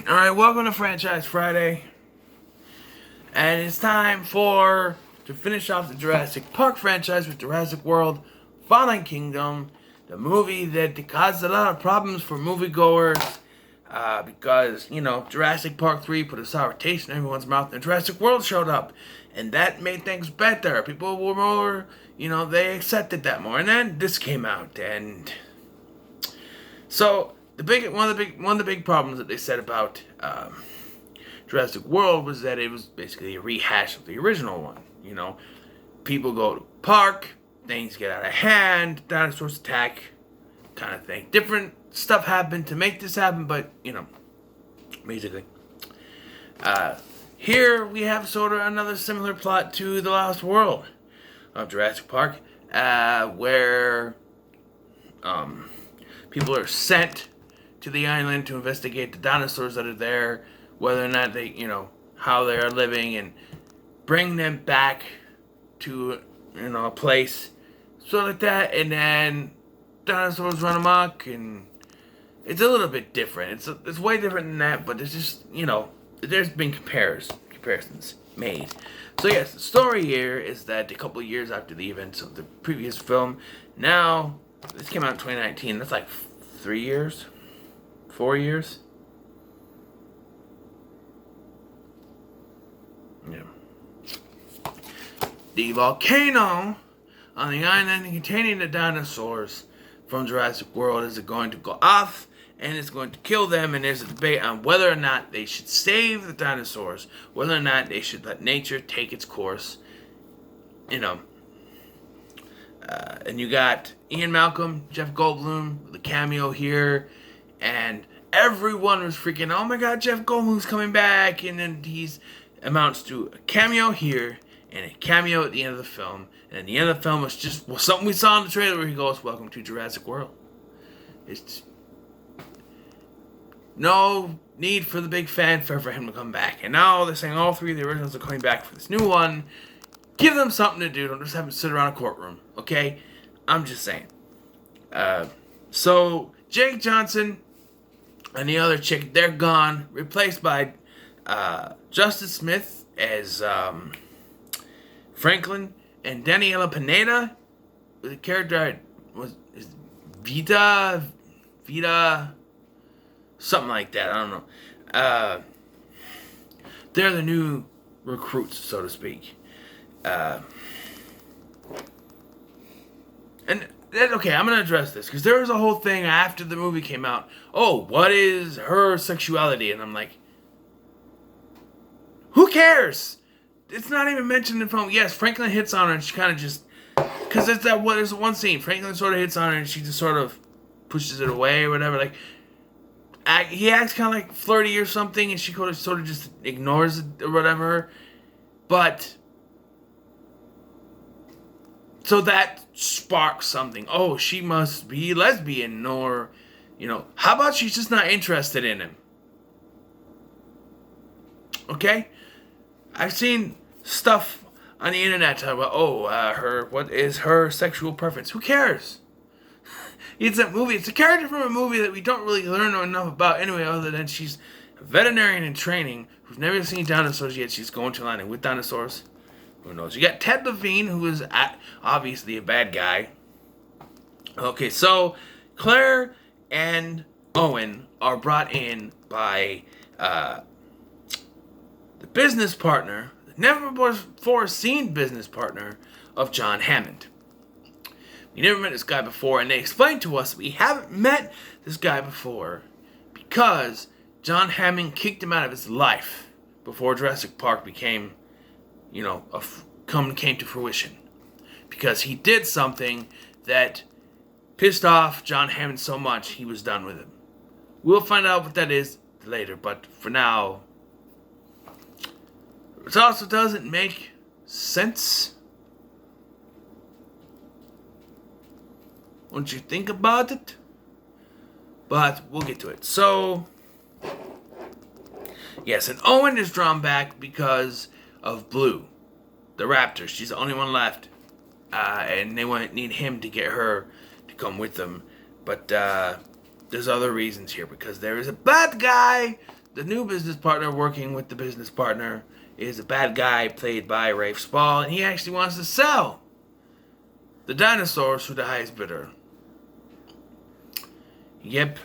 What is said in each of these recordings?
Alright, welcome to Franchise Friday. And it's time to finish off the Jurassic Park franchise with Jurassic World Fallen Kingdom, the movie that caused a lot of problems for moviegoers because, Jurassic Park 3 put a sour taste in everyone's mouth and Jurassic World showed up. And that made things better. People were more, they accepted that more. And then this came out, and so one of the big problems that they said about Jurassic World was that it was basically a rehash of the original one. People go to a park, things get out of hand, dinosaurs attack, kind of thing. Different stuff happened to make this happen, but basically, here we have sort of another similar plot to The Lost World of Jurassic Park, where people are sent to the island to investigate the dinosaurs that are there, whether or not they, how they are living, and bring them back to, a place, sort of like that, and then dinosaurs run amok, and it's a little bit different. It's way different than that, but it's just, there's been comparisons made. So yes, the story here is that a couple of years after the events of the previous film, now, this came out in 2019, that's like 3 years? 4 years? Yeah. The volcano on the island containing the dinosaurs from Jurassic World is going to go off, and it's going to kill them, and there's a debate on whether or not they should save the dinosaurs, whether or not they should let nature take its course. And you got Ian Malcolm, Jeff Goldblum, the cameo here, and everyone was freaking, oh my god, Jeff Goldblum's coming back, and then he's amounts to a cameo here, and a cameo at the end of the film, and at the end of the film was just something we saw in the trailer where he goes, welcome to Jurassic World. It's no need for the big fanfare for him to come back, and now they're saying all three of the originals are coming back for this new one. Give them something to do, don't just have them sit around a courtroom, okay? I'm just saying. So, Jake Johnson and the other chick, they're gone, replaced by Justice Smith as Franklin, and Daniela Pineda, the character is Vita, something like that, I don't know. They're the new recruits, so to speak. Okay, I'm going to address this, because there was a whole thing after the movie came out. Oh, what is her sexuality? And I'm like, who cares? It's not even mentioned in the film. Yes, Franklin hits on her, and she kind of just, because there's one scene, Franklin sort of hits on her, and she just sort of pushes it away or whatever. Like, he acts kind of like flirty or something, and she sort of just ignores it or whatever. But so that sparks something. Oh, she must be lesbian, or, how about she's just not interested in him? Okay? I've seen stuff on the internet talking about, what is her sexual preference? Who cares? It's a movie. It's a character from a movie that we don't really learn enough about anyway, other than she's a veterinarian in training who's never seen dinosaurs yet. She's going to land with dinosaurs. Who knows? You got Ted Levine, who is obviously a bad guy. Okay, so Claire and Owen are brought in by the business partner, the never before seen business partner of John Hammond. We never met this guy before, and they explained to us that we haven't met this guy before because John Hammond kicked him out of his life before Jurassic Park became, came to fruition. Because he did something that pissed off John Hammond so much he was done with him. We'll find out what that is later, but for now, it also doesn't make sense once you think about it, but we'll get to it. So, yes, and Owen is drawn back because of Blue, the raptor. She's the only one left, and they need him to get her to come with them. But there's other reasons here, because there is a bad guy the new business partner working with the business partner is a bad guy played by Rafe Spall, and he actually wants to sell the dinosaurs to the highest bidder. Yep.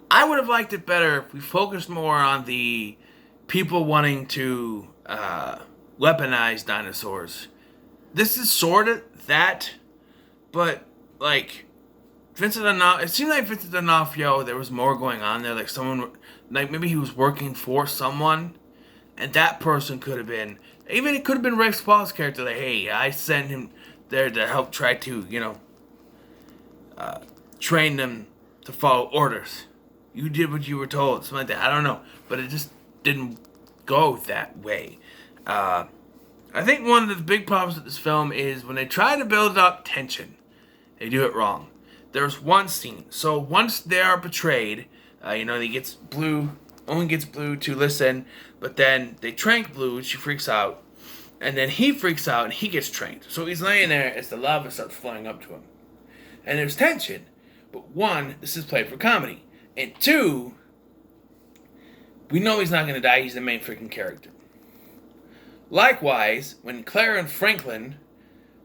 I would have liked it better if we focused more on the people wanting to weaponize dinosaurs. This is sort of that, but like Vincent D'Onofrio, it seemed like Vincent D'Onofrio, there was more going on there. Like someone, like maybe he was working for someone, and that person could have been, even it could have been Rafe Spall's character. Like, hey, I sent him there to help try to, train them to follow orders. You did what you were told, something like that. I don't know, but it just didn't go that way. I think one of the big problems with this film is when they try to build up tension, they do it wrong. There's one scene. So once they are betrayed, he gets Blue, only gets Blue to listen, but then they trank Blue, and she freaks out, and then he freaks out and he gets tranked. So he's laying there as the lava starts flying up to him, and there's tension. But one, this is played for comedy. And two, we know he's not going to die. He's the main freaking character. Likewise, when Claire and Franklin,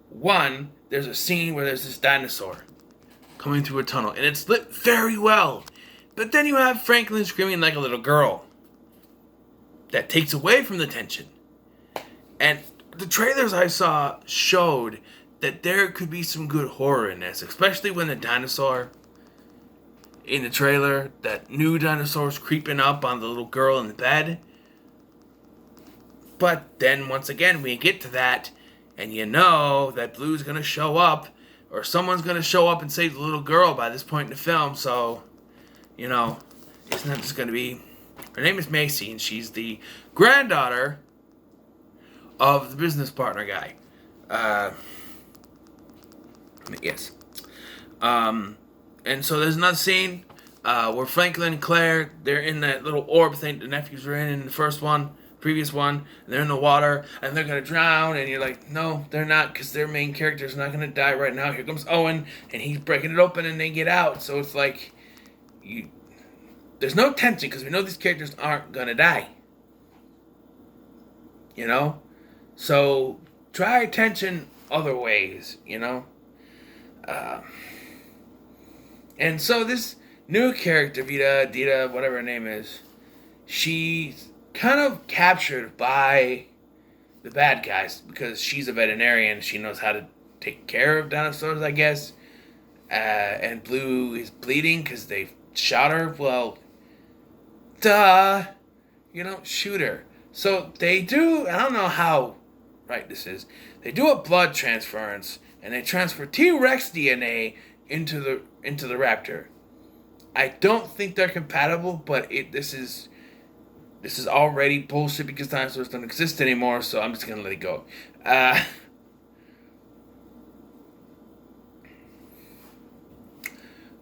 one, there's a scene where there's this dinosaur coming through a tunnel. And it's lit very well. But then you have Franklin screaming like a little girl. That takes away from the tension. And the trailers I saw showed that there could be some good horror in this. Especially when the dinosaur in the trailer, that new dinosaur's creeping up on the little girl in the bed. But then once again we get to that, and you know that Blue's gonna show up, or someone's gonna show up and save the little girl by this point in the film. So, it's not just gonna be. Her name is Macy, and she's the granddaughter of the business partner guy. Yes. And so there's another scene where Franklin and Claire, they're in that little orb thing the nephews were in the previous one, and they're in the water, and they're going to drown, and you're like, no, they're not, because their main character's not going to die right now. Here comes Owen, and he's breaking it open, and they get out. So it's like, there's no tension, because we know these characters aren't going to die. So try tension other ways, And so this new character, Dita, whatever her name is, she's kind of captured by the bad guys because she's a veterinarian. She knows how to take care of dinosaurs, I guess. And Blue is bleeding because they shot her. Well, duh. Shoot her. So they do, I don't know how right this is, they do a blood transference and they transfer T-Rex DNA into the raptor. I don't think they're compatible, but this is already bullshit because dinosaurs don't exist anymore, so I'm just gonna let it go.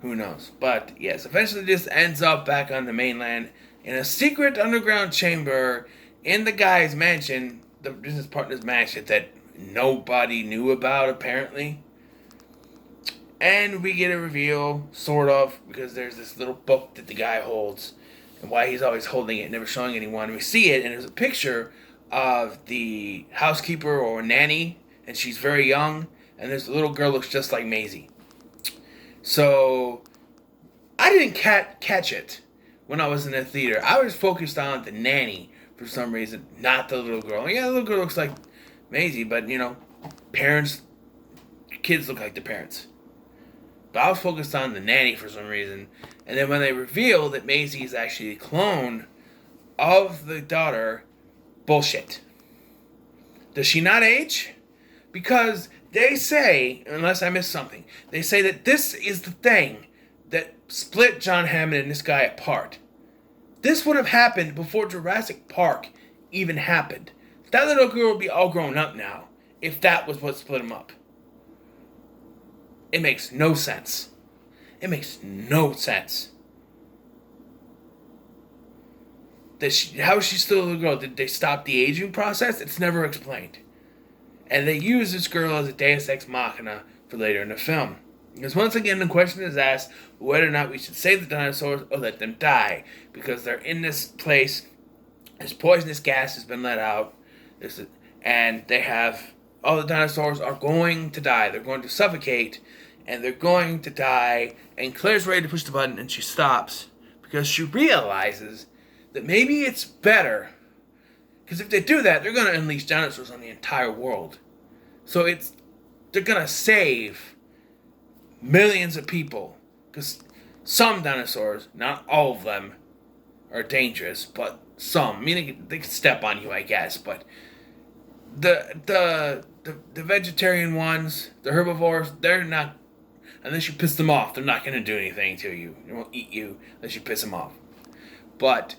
Who knows? But yes, eventually this ends up back on the mainland in a secret underground chamber in the guy's mansion, the business partner's mansion that nobody knew about apparently. And we get a reveal, sort of, because there's this little book that the guy holds, and why he's always holding it, never showing anyone. And we see it, and there's a picture of the housekeeper or nanny, and she's very young, and this little girl looks just like Maisie. So, I didn't catch it when I was in the theater. I was focused on the nanny for some reason, not the little girl. Yeah, the little girl looks like Maisie, but, kids look like their parents. But I was focused on the nanny for some reason. And then when they reveal that Maisie is actually a clone of the daughter, bullshit. Does she not age? Because they say, unless I missed something, they say that this is the thing that split John Hammond and this guy apart. This would have happened before Jurassic Park even happened. That little girl would be all grown up now if that was what split them up. It makes no sense. It makes no sense. How is she still a little girl? Did they stop the aging process? It's never explained. And they use this girl as a deus ex machina for later in the film. Because once again, the question is asked whether or not we should save the dinosaurs or let them die. Because they're in this place, this poisonous gas has been let out, and they have, all the dinosaurs are going to die. They're going to suffocate, and they're going to die. And Claire's ready to push the button, and she stops. Because she realizes that maybe it's better. Because if they do that, they're going to unleash dinosaurs on the entire world. So they're going to save millions of people. Because some dinosaurs, not all of them, are dangerous, but some. Meaning they can step on you, I guess. But the vegetarian ones, the herbivores, they're not, unless you piss them off, they're not going to do anything to you. They won't eat you unless you piss them off. But,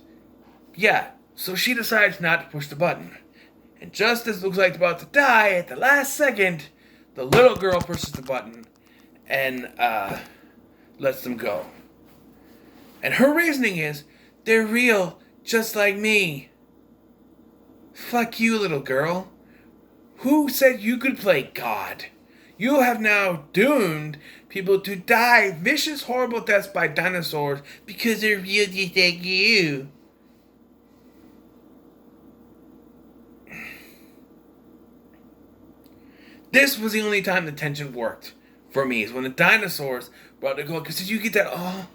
yeah, so she decides not to push the button. And just as it looks like it's about to die, at the last second, the little girl pushes the button and lets them go. And her reasoning is, they're real, just like me. Fuck you, little girl. Who said you could play God? You have now doomed people to die vicious, horrible deaths by dinosaurs because they're real just like you. This was the only time the tension worked for me, is when the dinosaurs brought the gold. Because you get that, oh,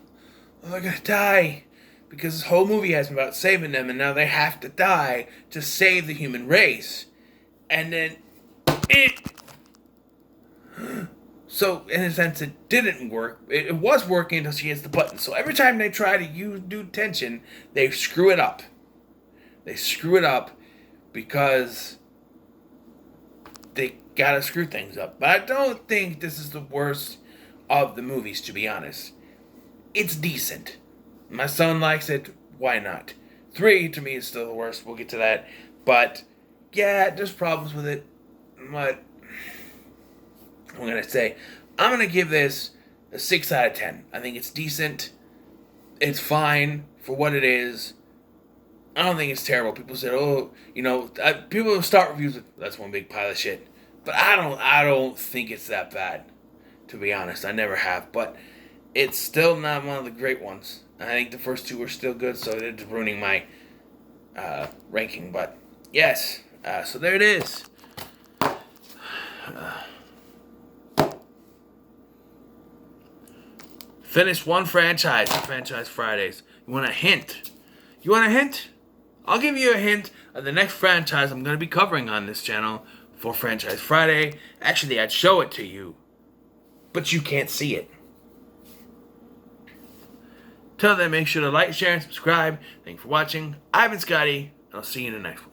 they're gonna die. Because this whole movie has been about saving them, and now they have to die to save the human race. And then so, in a sense, it didn't work. It was working until she hits the button. So every time they try to do tension, they screw it up. They screw it up because they gotta screw things up. But I don't think this is the worst of the movies, to be honest. It's decent. My son likes it. Why not? 3, to me, is still the worst. We'll get to that. But, yeah, there's problems with it. But I'm going to say, I'm going to give this a 6 out of 10. I think it's decent. It's fine for what it is. I don't think it's terrible. People said, oh, people start reviews with, that's one big pile of shit. But I don't think it's that bad, to be honest. I never have. But it's still not one of the great ones. I think the first 2 were still good, so it's ruining my ranking. But, yes. So there it is. Finish one franchise on Franchise Fridays. You want a hint? You want a hint? I'll give you a hint of the next franchise I'm going to be covering on this channel for Franchise Friday. Actually, I'd show it to you, but you can't see it. Till then, make sure to like, share, and subscribe. Thanks for watching. I've been Scotty, and I'll see you in the next one.